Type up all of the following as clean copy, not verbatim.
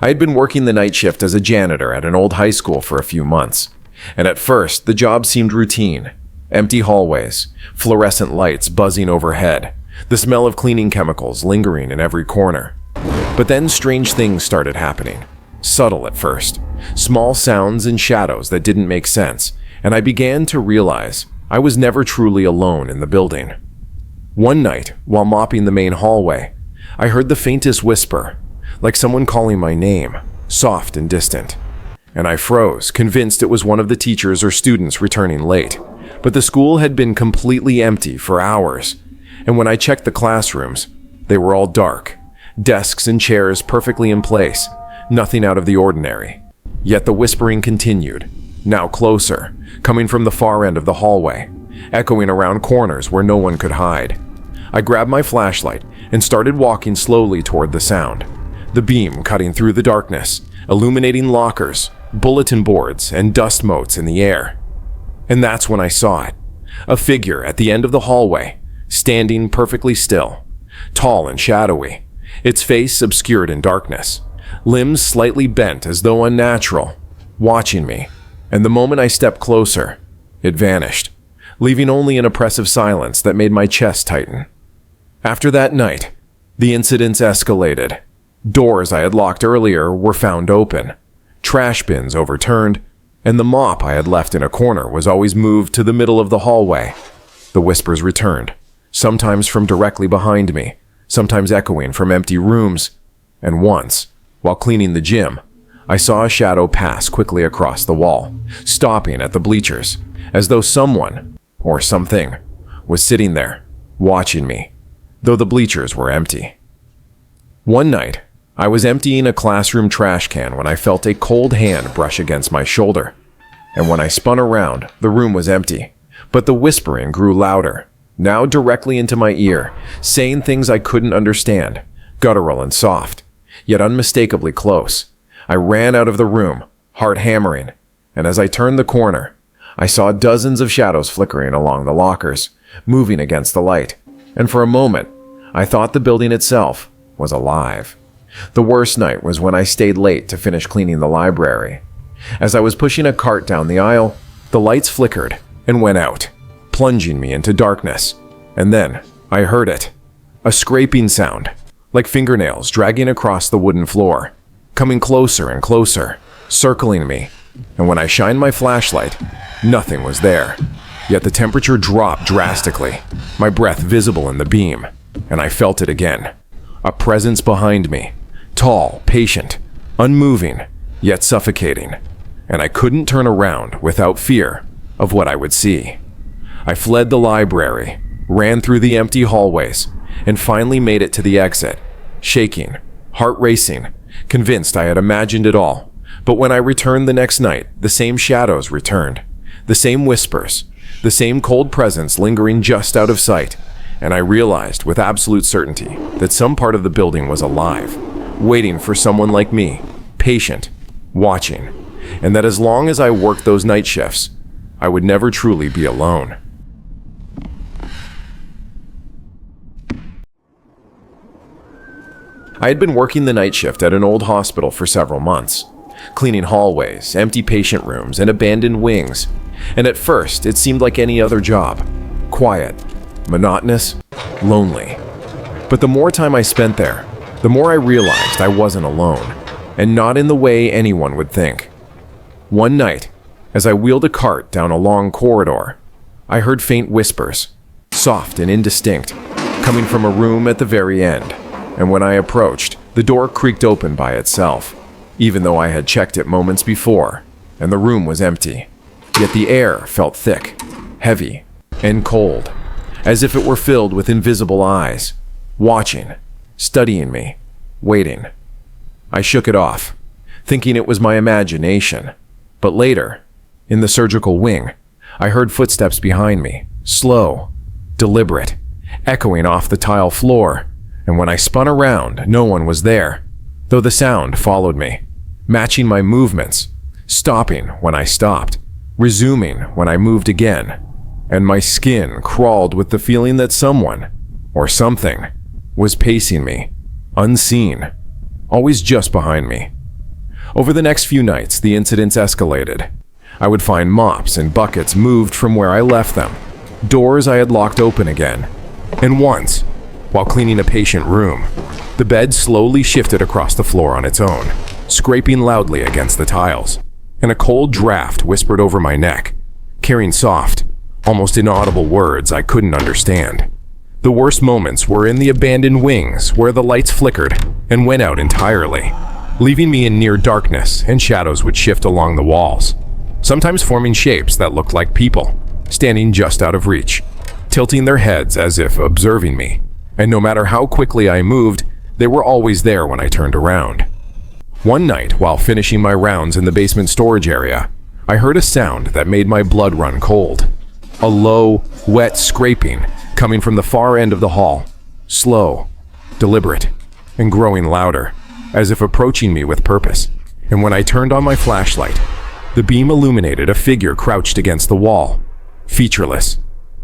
I had been working the night shift as a janitor at an old high school for a few months, and at first the job seemed routine. Empty hallways, fluorescent lights buzzing overhead, the smell of cleaning chemicals lingering in every corner. But then strange things started happening. Subtle at first, small sounds and shadows that didn't make sense, and I began to realize I was never truly alone in the building. One night, while mopping the main hallway, I heard the faintest whisper, like someone calling my name, soft and distant. And I froze, convinced it was one of the teachers or students returning late. But the school had been completely empty for hours, and when I checked the classrooms, they were all dark, desks and chairs perfectly in place, nothing out of the ordinary. Yet the whispering continued, now closer, coming from the far end of the hallway, echoing around corners where no one could hide. I grabbed my flashlight and started walking slowly toward the sound, the beam cutting through the darkness, illuminating lockers, bulletin boards, and dust motes in the air. And that's when I saw it, a figure at the end of the hallway, standing perfectly still, tall and shadowy, its face obscured in darkness, limbs slightly bent as though unnatural, watching me. And the moment I stepped closer, it vanished, leaving only an oppressive silence that made my chest tighten. After that night, the incidents escalated. Doors I had locked earlier were found open, trash bins overturned, and the mop I had left in a corner was always moved to the middle of the hallway. The whispers returned, sometimes from directly behind me, sometimes echoing from empty rooms, and once, while cleaning the gym, I saw a shadow pass quickly across the wall, stopping at the bleachers, as though someone, or something, was sitting there, watching me, though the bleachers were empty. One night, I was emptying a classroom trash can when I felt a cold hand brush against my shoulder, and when I spun around, the room was empty, but the whispering grew louder, now directly into my ear, saying things I couldn't understand, guttural and soft, yet unmistakably close. I ran out of the room, heart hammering, and as I turned the corner, I saw dozens of shadows flickering along the lockers, moving against the light, and for a moment, I thought the building itself was alive. The worst night was when I stayed late to finish cleaning the library. As I was pushing a cart down the aisle, the lights flickered and went out, plunging me into darkness. And then I heard it, a scraping sound, like fingernails dragging across the wooden floor, coming closer and closer, circling me. And when I shined my flashlight, nothing was there. Yet the temperature dropped drastically, my breath visible in the beam, and I felt it again. A presence behind me, tall, patient, unmoving, yet suffocating, and I couldn't turn around without fear of what I would see. I fled the library, ran through the empty hallways, and finally made it to the exit, shaking, heart racing, convinced I had imagined it all. But when I returned the next night, the same shadows returned, the same whispers, the same cold presence lingering just out of sight, and I realized with absolute certainty that some part of the building was alive, waiting for someone like me, patient, watching, and that as long as I worked those night shifts, I would never truly be alone. I had been working the night shift at an old hospital for several months, cleaning hallways, empty patient rooms, and abandoned wings, and at first it seemed like any other job, quiet, monotonous, lonely. But the more time I spent there, the more I realized I wasn't alone, and not in the way anyone would think. One night, as I wheeled a cart down a long corridor, I heard faint whispers, soft and indistinct, coming from a room at the very end, and when I approached, the door creaked open by itself, even though I had checked it moments before, and the room was empty. Yet the air felt thick, heavy, and cold, as if it were filled with invisible eyes, watching, studying me, waiting. I shook it off, thinking it was my imagination. But later, in the surgical wing, I heard footsteps behind me, slow, deliberate, echoing off the tile floor, and when I spun around, no one was there, though the sound followed me, matching my movements, stopping when I stopped, resuming when I moved again, and my skin crawled with the feeling that someone, or something, was pacing me, unseen, always just behind me, Over the next few nights, the incidents escalated. I would find mops and buckets moved from where I left them, doors I had locked open again. And once, while cleaning a patient room, the bed slowly shifted across the floor on its own, scraping loudly against the tiles, and a cold draft whispered over my neck, carrying soft, almost inaudible words I couldn't understand. The worst moments were in the abandoned wings where the lights flickered and went out entirely, leaving me in near darkness, and shadows would shift along the walls, sometimes forming shapes that looked like people, standing just out of reach, tilting their heads as if observing me, and no matter how quickly I moved, they were always there when I turned around. One night, while finishing my rounds in the basement storage area, I heard a sound that made my blood run cold. A low, wet scraping coming from the far end of the hall, slow, deliberate, and growing louder, as if approaching me with purpose. And when I turned on my flashlight, the beam illuminated a figure crouched against the wall, featureless,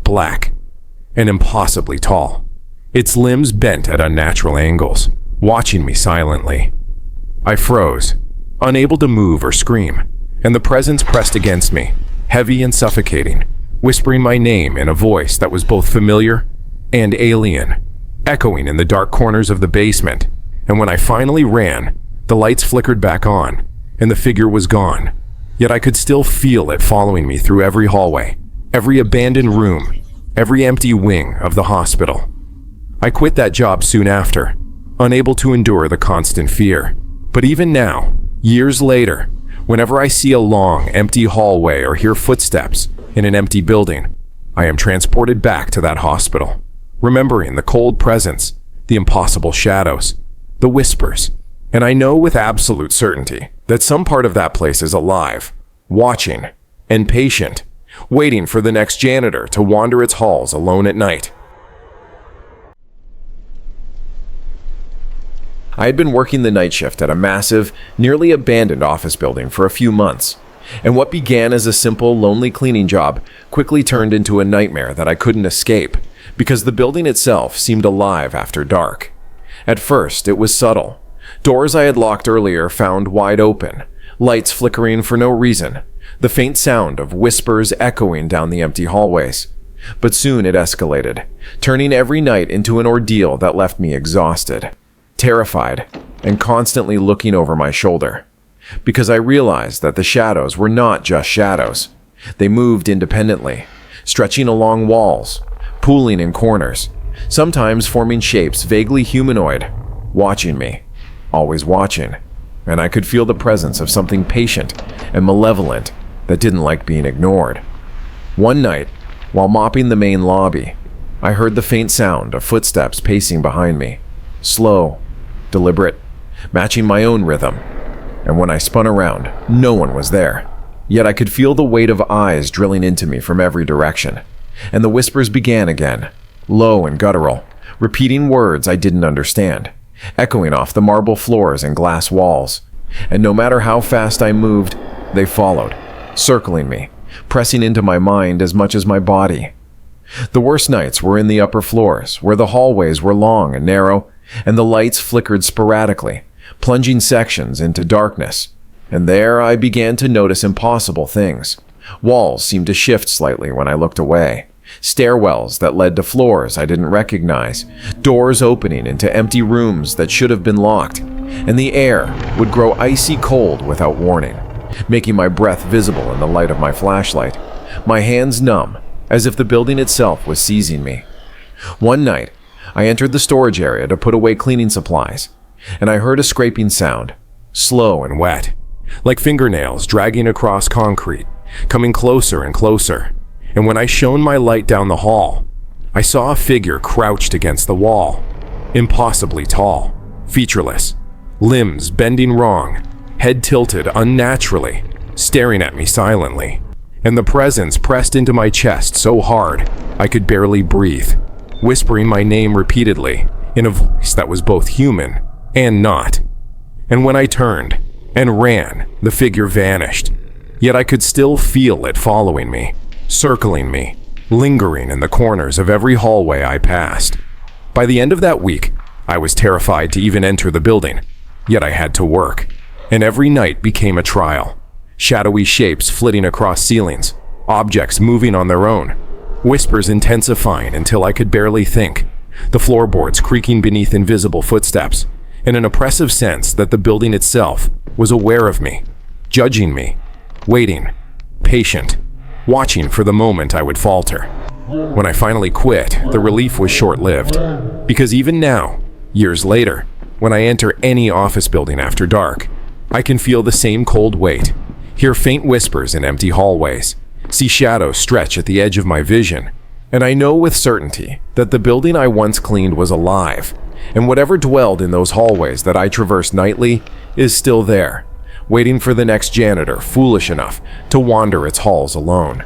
black, and impossibly tall, its limbs bent at unnatural angles, watching me silently. I froze, unable to move or scream, and the presence pressed against me, heavy and suffocating, whispering my name in a voice that was both familiar and alien, echoing in the dark corners of the basement. And when I finally ran, the lights flickered back on, and the figure was gone. Yet I could still feel it following me through every hallway, every abandoned room, every empty wing of the hospital. I quit that job soon after, unable to endure the constant fear. But even now, years later, whenever I see a long, empty hallway or hear footsteps in an empty building, I am transported back to that hospital, remembering the cold presence, the impossible shadows, the whispers, and I know with absolute certainty that some part of that place is alive, watching, and patient, waiting for the next janitor to wander its halls alone at night. I had been working the night shift at a massive, nearly abandoned office building for a few months, and what began as a simple, lonely cleaning job quickly turned into a nightmare that I couldn't escape because the building itself seemed alive after dark. At first, it was subtle. Doors I had locked earlier found wide open, lights flickering for no reason, the faint sound of whispers echoing down the empty hallways. But soon it escalated, turning every night into an ordeal that left me exhausted, terrified, and constantly looking over my shoulder. Because I realized that the shadows were not just shadows. They moved independently, stretching along walls, pooling in corners, sometimes forming shapes vaguely humanoid, watching me, always watching, and I could feel the presence of something patient and malevolent that didn't like being ignored. One night, while mopping the main lobby, I heard the faint sound of footsteps pacing behind me, slow, deliberate, matching my own rhythm. And when I spun around, no one was there. Yet I could feel the weight of eyes drilling into me from every direction. And the whispers began again, low and guttural, repeating words I didn't understand, echoing off the marble floors and glass walls. And no matter how fast I moved, they followed, circling me, pressing into my mind as much as my body. The worst nights were in the upper floors, where the hallways were long and narrow, and the lights flickered sporadically, plunging sections into darkness. And there I began to notice impossible things. Walls seemed to shift slightly when I looked away. Stairwells that led to floors I didn't recognize. Doors opening into empty rooms that should have been locked. And the air would grow icy cold without warning, making my breath visible in the light of my flashlight. My hands numb, as if the building itself was seizing me. One night, I entered the storage area to put away cleaning supplies, and I heard a scraping sound, slow and wet, like fingernails dragging across concrete, coming closer and closer. And when I shone my light down the hall, I saw a figure crouched against the wall, impossibly tall, featureless, limbs bending wrong, head tilted unnaturally, staring at me silently. And the presence pressed into my chest so hard I could barely breathe, whispering my name repeatedly in a voice that was both human and not. And when I turned and ran, the figure vanished. Yet I could still feel it following me, circling me, lingering in the corners of every hallway I passed. By the end of that week, I was terrified to even enter the building, yet I had to work. and every night became a trial. Shadowy shapes flitting across ceilings, objects moving on their own, whispers intensifying until I could barely think, the floorboards creaking beneath invisible footsteps, and an oppressive sense that the building itself was aware of me, judging me, waiting, patient, watching for the moment I would falter. When I finally quit, the relief was short-lived, because even now, years later, when I enter any office building after dark, I can feel the same cold weight, hear faint whispers in empty hallways, see shadows stretch at the edge of my vision, and I know with certainty that the building I once cleaned was alive, and whatever dwelled in those hallways that I traversed nightly is still there, waiting for the next janitor foolish enough to wander its halls alone.